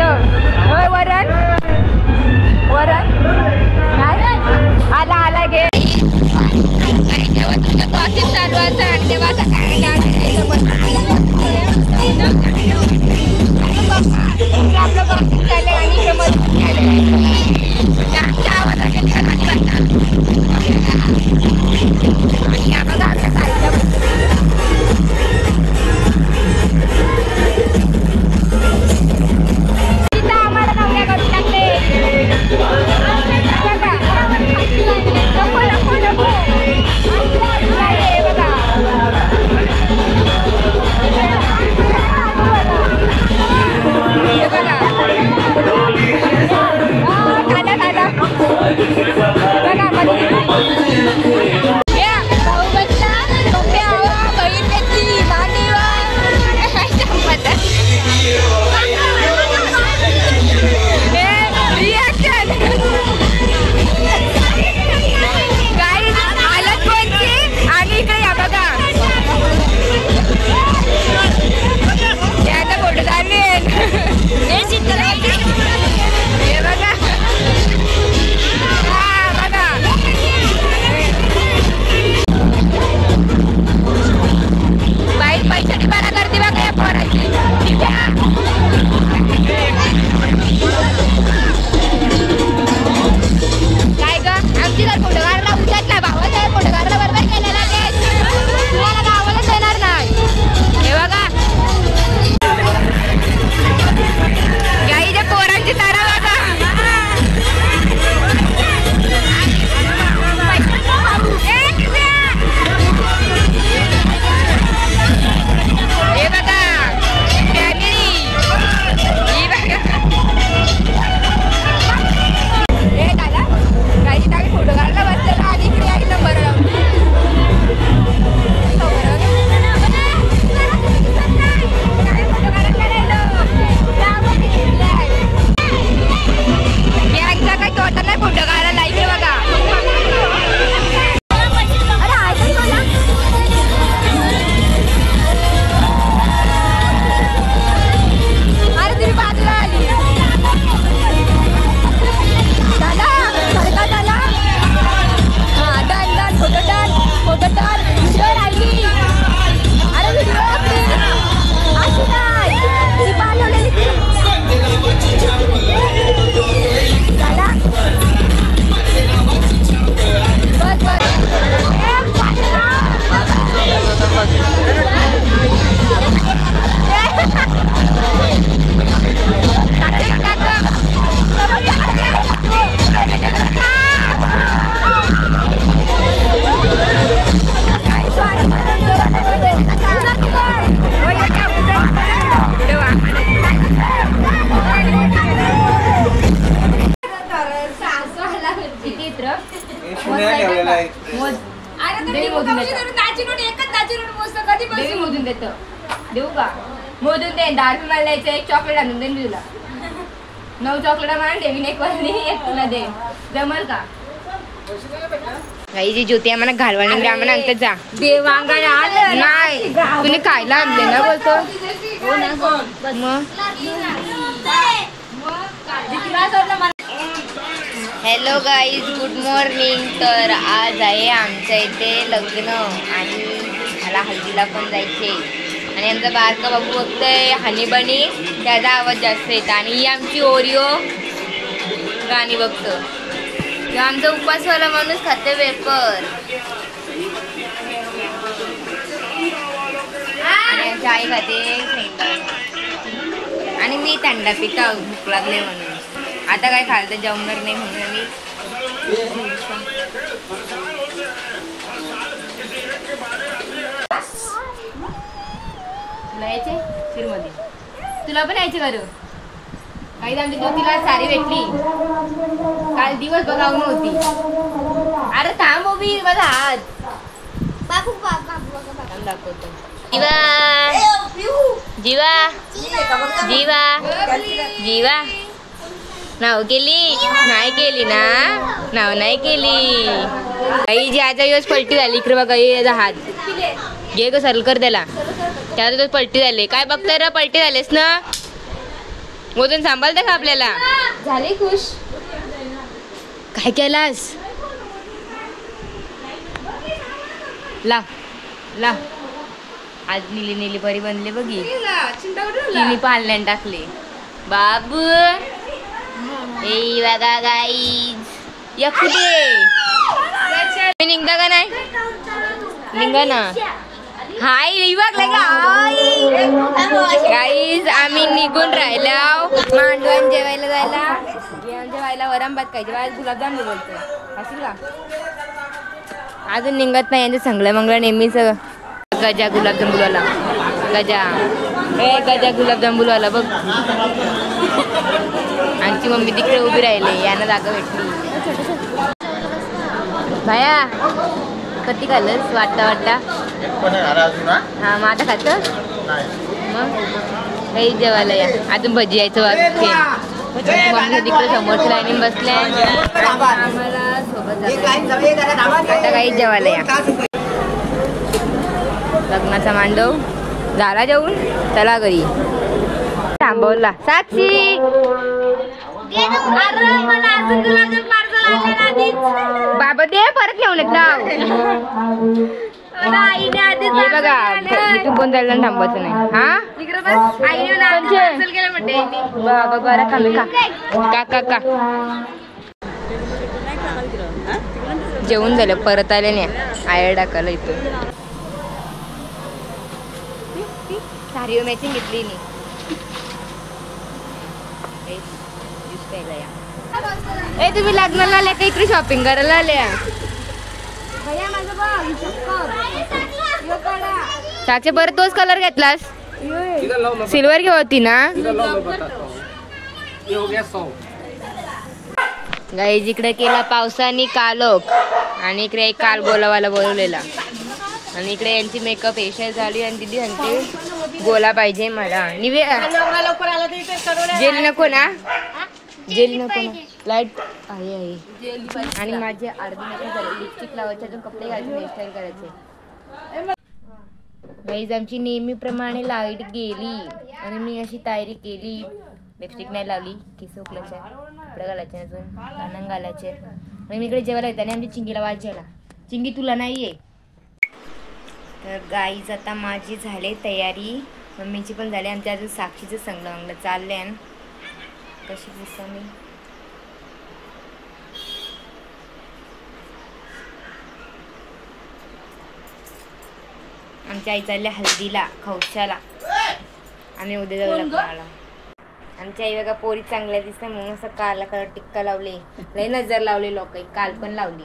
होय वरण वरण नाही आला आला घे जेव्हा तुझं कॉफी चालू असं आणि तेव्हा आता काय आपलं कॉफी चालले आणि देऊ का मोजून दे 10 रुपये मला द्यायचं एक चॉकलेट आणून देईन मी तुला 9 चॉकलेट मला देवीन एक वरणी एक तुला दे जमल का काही जी ज्योती आम्हाला घालवायला निघले आम्हाला अंकत जा देवांगण आलं नाही तुम्ही खायला आणले ना बोलतो हॅलो गाईज गुड मॉर्निंग तर आज आहे आमच्या इथे लग्न आणि मला हल्दीला पण जायचे आणि आमचा बारका बाबू बघतोय हनीबनी त्याचा आवाज जास्त येतो आणि ही आमची ओरिओ गाणी बघतो किंवा आमचा उपासवाला माणूस खाते वेपर आणि आमची आई खाते शेंगदाणा आणि मी थंडा पिता भूक लागले म्हणून आता काय खाल तर जमणार नाही म्हणून मी तुला यायचे शिरमध्ये तुला पण यायचे घर काही आमच्या ज्योतीला साडी भेटली काल दिवस बघावून होती अरे थांब उभी माझा हात दाखवतो जीवा जीवा जीवा जीवा नाव केली नाही केली ना नाव नाही केली आई जी आजचा दिवस पलटी झाली इकडे बघा याचा हात घे ग सरल कर त्याला त्याला तो पलटी झाली काय बघताय रे पलटी झालेस ना मोजून सांभाळते का आपल्याला? झाली खुश? काय केलास? लाव लाव. आज नीली नीली परी बनले बघी. तिने पाल्यान टाकले बाबू. ए बघा गाईज या कुठे निघता का नाही? निघा ना. हाय गाईज आम्ही निघून राहिलो मांडवण जेवायला जायला. जेवायला वरम भात खायचे. आज गुलाबजाम बोलतो असेल का? अजून निघत नाही. यांचं संगलं मंगळ नेहमीच गजा गुलाबजाम बोलवाला. गजा हे गजा गुलाबजाम बोलवाला बघ. आमची मम्मी तिकडे उभी राहिली. यांना जागा भेटली. भाया कधी खाल्लंस? वाटता हा मग आता खात मग काही जेवायला या. अजून भजी यायचं वाटते. मम्मी तिकडे समोरच्या लाईनीत बसल्या. आम्हाला सोबत आता काही जेवायला या. लग्नाचा मांडव झाला जेवून. चला घरी. थांबवला साक्षी. बाबा दे परत घेऊन येत लाव. बघा इथून कोण जायला थांबवायचं नाही. हा बाबा बरं खाल्लं का काका जेवून झालं. परत आले नाही. आयर टाकायला इथून सारी मॅचिंग घेतली नाही. ए तुम्ही लग्नाला आल्या का इकडे शॉपिंग करायला आल्या? साक्षी परत तोच कलर घेतलास? सिल्वर घेऊ होती ना गाईज. इकडे केला पावसाने कालोख आणि इकडे एक काल बोलावाला बोलवलेला. आणि इकडे यांची मेकअप हेअरस्टाईल झाली. आणि दिदी सांगते गोला पाहिजे मला. जेल नको ना? जेल नको ना? लाईट आहे आहे. आणि माझे अर्धी नक्की झाली. लिपस्टिक लावायचे. अजून कपडे घालून हेअरस्टाईल करायचे. गाईज आमची नेहमीप्रमाणे लाईट गेली आणि मी अशी तयारी केली. लिपस्टिक नाही लावली. केस उकलायचे. कपडे घालायचे. अजून कानान घालायचे. आणि मी इकडे जेवायला येते. आणि आमची चिंगीला वाजायला. चिंगी तुला नाही आहे. तर गाईज आता माझी झाले तयारी. मम्मीची पण झाली. आमच्या अजून साक्षीचं संगलं मंगलं चालले. आणि कशी दिसता मी? आमच्या आई चालल्या हल्दीला खौशाला. आम्ही उद्या जाऊ लग्नाला. आमच्या आई बघा पोरी चांगल्या दिसतात म्हणून असं काला कलर टिक्का लावले. लई नजर लावले लोक. काल पण लावली.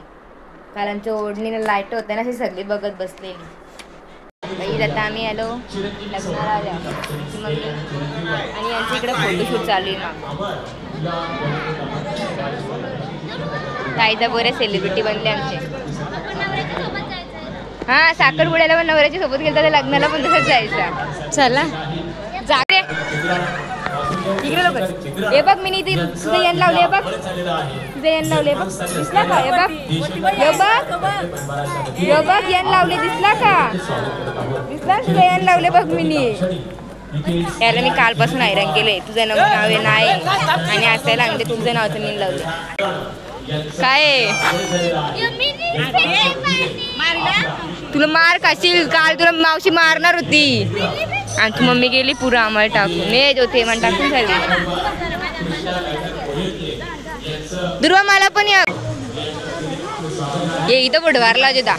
काल आमच्या ओढणीला लाईट होत्या ना अशी सगळी बघत बसलेली. बाई आता आम्ही आलो लग्नाला आल्या. मम्मी आणि यांच्या इकडे फोटोशूट चालू आहे ना. ताईचा बरे सेलिब्रिटी बनले आमचे. हा साखरपुड्याला पण नवऱ्याच्या सोबत गेलं तर लग्नाला पण तसंच जायचं. चला जा रे इकडे लोक. हे बघ मी तुझे येण लावले. हे बघ तुझे येण लावले. बघ दिसला का? हे बघ हे बघ हे बघ येण लावले. दिसला का? दिसला तुझे येण लावले बघ मी. त्याला मी कालपासून हैराण केले. तुझं नाव नाही आणि असायला म्हणजे तुझं नाव तर मी लावले. काय तुला मार खाशील? काल तुला मावशी मारणार होती. आमची मम्मी गेली पुरं आम्हाला टाकून. हे जो ते म्हण टाकून झाली. दुर्वा मला पण ये इथं फोटोकारला होता.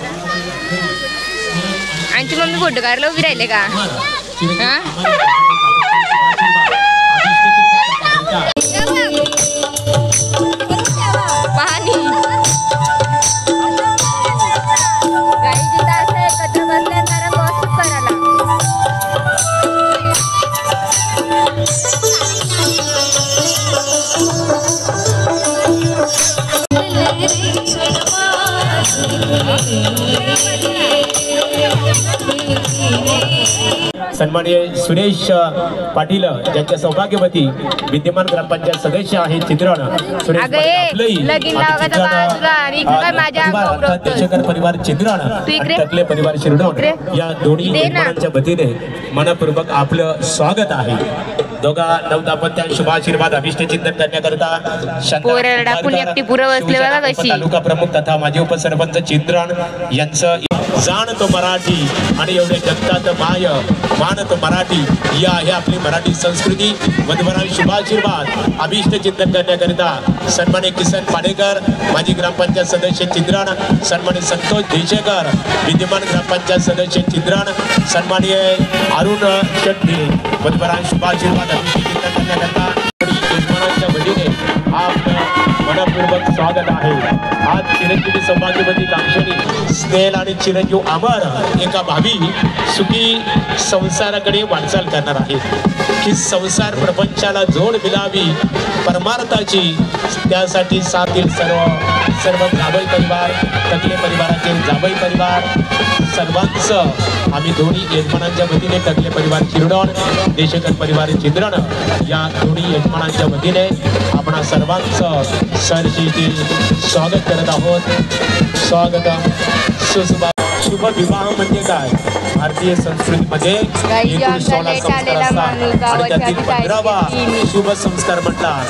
आमची मम्मी फोटोकारला उभी राहिले का? हा पाणी गाई जिथं असं एकत्र बसल्यानंतर बस करायला. सन्माननीय सुरेश पाटील ज्यांच्या सौभाग्यवती विद्यमान ग्रामपंचायत सदस्य आहेत चित्रण सुरेश देशकर परिवार चित्रण टकले परिवार शिरडोण या दोन्ही मेहमानांच्या वतीने मनपूर्वक आपलं स्वागत आहे. दोघा नवदापत्या शुभाशीर्वाद अभिष्ट चिंतन करण्याकरिता पोररडा पुण्यक्ती पुरं बसले बघा कशी. तालुका प्रमुख तथा माजी उपसरपंच चिंद्रण यांचं जाणतो मराठी आणि एवढे जगतात माय मानतो मराठी या आहे आपली मराठी संस्कृती. वधूवरांना शुभाशीर्वाद अभिष्ट चिंतन करण्याकरिता सन्मानित किसन पाडेकर माजी ग्रामपंचायत सदस्य चिंद्रण, सन्मानित संतोष देशेकर विद्यमान ग्रामपंचायत सदस्य चिंद्रण, सन्माननीय अरुण शेट्टी वधूवरांना शुभाशीर्वाद अभिष्ट चिंतन करण्याकरिता यजमानांच्या वतीने आपलं मनपूर्वक स्वागत आहे. आज चिरंजीवी सौभाग्यवती कांक्षणी स्नेल आणि चिरंजीव अमर एका भावी सुखी संसाराकडे वाटचाल करणार आहेत की संसार प्रपंचाला जोड मिळावी परमार्थाची. त्यासाठी साथील सर्व जावई परिवार, टकले परिवाराचे जावई परिवार सर्वांचं आम्ही दोन्ही यजमानांच्या वतीने टकले परिवार चिरडण, देशेकर परिवार चिंद्रण या दोन्ही यजमानांच्या वतीने आपण सर्वांचं सहर्षी स्वागत करत आहोत. स्वागत. शुभ विवाह म्हणजे काय? भारतीय संस्कृतीमध्ये 16 संस्कार असतात आणि त्यातील 15वा शुभ संस्कार म्हणतात.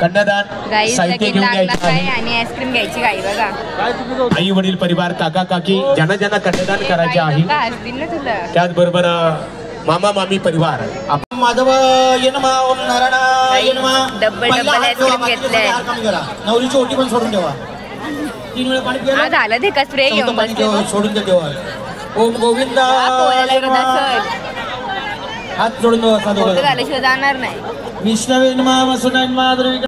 कन्यादान साहित्य घेऊन यायचं आहे आणि आईस्क्रीम घ्यायची गाई बघा. आई वडील परिवार काका काकी ज्यांना ज्यांना कन्यादान करायचे आहे त्याचबरोबर मामा मामी परिवार माधव डब्बल आईस्क्रीम घेतलंय. नवरीची ओटी पण सोडून ठेवा. 3 वेळा पाणी प्या. झालं ते स्प्रे घेऊन सोडून द्या देवा. ओम गोविंदा हात जोडून झाल्याशिवाय जाणार नाही. विष्णवे नमः वसुदेवाय नमः द्रविड.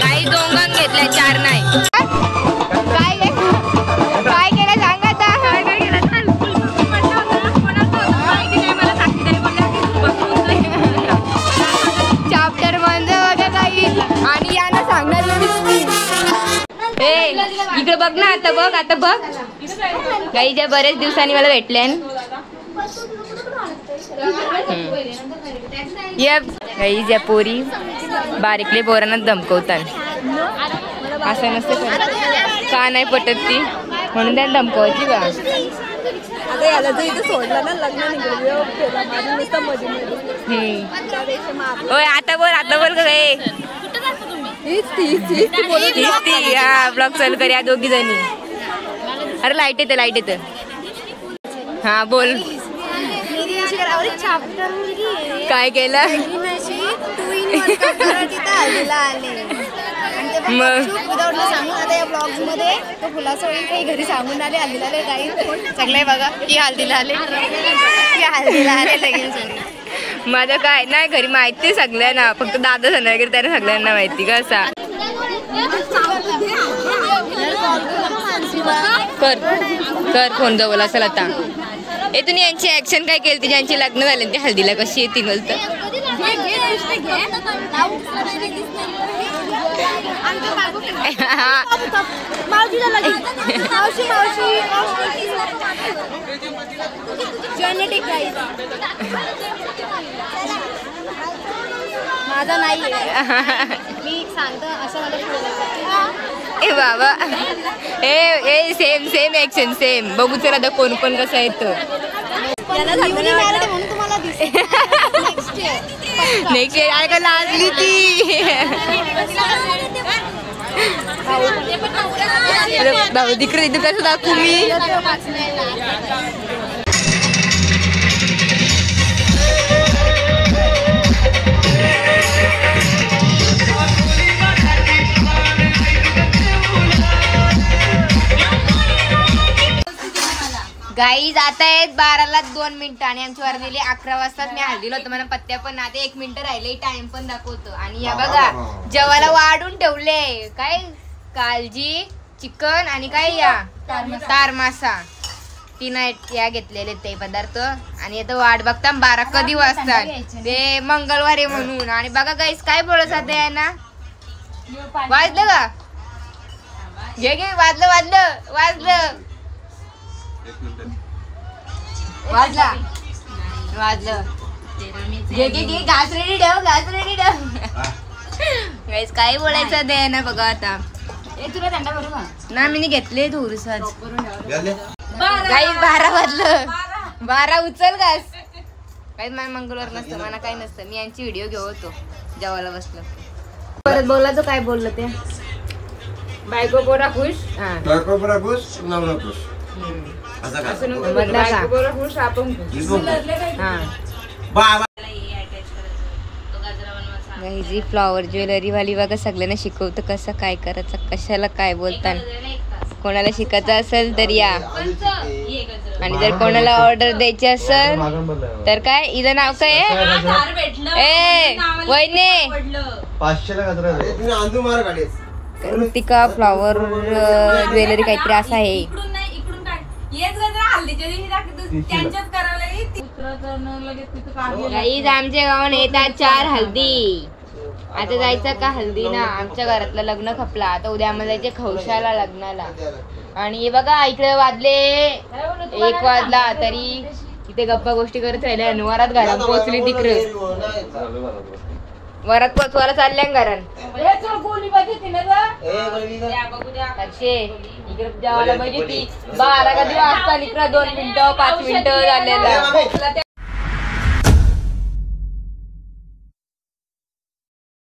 काही दोंगण घेतल्या 4 नाही. काय केलं सांगा चॅप्टर म्हणजे बघा काही आणि यांना सांगणार इकडे बघ ना. आता बघ काही ज्या बरेच दिवसांनी मला भेटल्या काही ज्या पोरी बारीकले पोरांना धमकवतात. असं नसतं का नाही पटत ती म्हणून त्याला धमकवायची का. आता याला जर इथं सोडलं ना लग्न होय. आता बोल का काय ब्लॉग चालू कर या दोघी जणी. अरे लाईट येतं. हा बोल. काय केलं मग सांगून आता या ब्लॉग्स मध्ये तो फुलाचं वेळी काही घरी सांगून आले हल्दीला आले काही सगळे बघा की हल्दीला आले लगेच माझं काय नाही घरी माहिती सगळ्यांना फक्त दादा संध्याकाळी त्यांना सगळ्यांना माहिती का असा कर फोन जवळ असेल आता ए तुम्ही यांची ऍक्शन काय केली ज्यांची लग्न झाले ते हल्दीला कशी येतील बोलतं माझा नाही मी सांगतो असं मला ए बाबा ए सेम ऍक्शन सेम बघू तर आता कोण कोण कसं येतं म्हणून तुम्हाला नेक्स्ट इयर आहे का लाजली ती भाऊ तिकडे इथं कसं दाखवू मी गाईज आता आहेत 12ला 2 मिनिटं आणि आमची वाजलेली 11 वाजताच मी हल्दीला होतं मला पत्त्या पण आता 1 मिनिटं राहिले टाइम पण दाखवतो आणि या बघा जेवायला वाढून ठेवले काय कालजी चिकन आणि काय या तार मासा 3 या घेतलेले ते पदार्थ आणि आता वाट बघता 12 कधी वाजतात ते मंगळवारी म्हणून आणि बघा गाईज काय बोलत आहे ना वाजलं का घे घे वाजलं घे घास रेडी ठेव काय बोलायचं ते ना बघा आता तुला थंडा करू का ना मी घेतले थोडसच काही 12 वाजलं 12 उचल घास काही मला मंगळवार नसतं मला काही नसतं मी यांची व्हिडिओ घेऊ होतो जेवायला बसलं परत बोलायचं काय बोललं ते बायको पोरा खुश नवरा खुश जी फ्लॉवर ज्वेलरी वाली बघा सगळ्यांना शिकवतं कसं काय करायचं कशाला काय बोलतात कोणाला शिकायचं असेल तर या आणि जर कोणाला ऑर्डर द्यायची असेल तर काय इथं नाव काय ए वहिने 500 कृतिका फ्लॉवर ज्वेलरी काहीतरी असं आहे आमच्या गावाने येतात 4 हल्दी आता जायचं का हल्दी ना आमच्या घरातलं लग्न खपला आता उद्या आम्हाला जायचे खवशाला लग्नाला आणि हे बघा इकडे वाजले 1 वाजला तरी इथे गप्पा गोष्टी करत राहिल्या वरात घरात पोहोचली तिकडे वरात पोचवायला चालल्या घरात इकडे जेवायला पाहिजे ती 12 कधी वाजता इकडे 2 मिनिटं 5 मिनिटं झालेला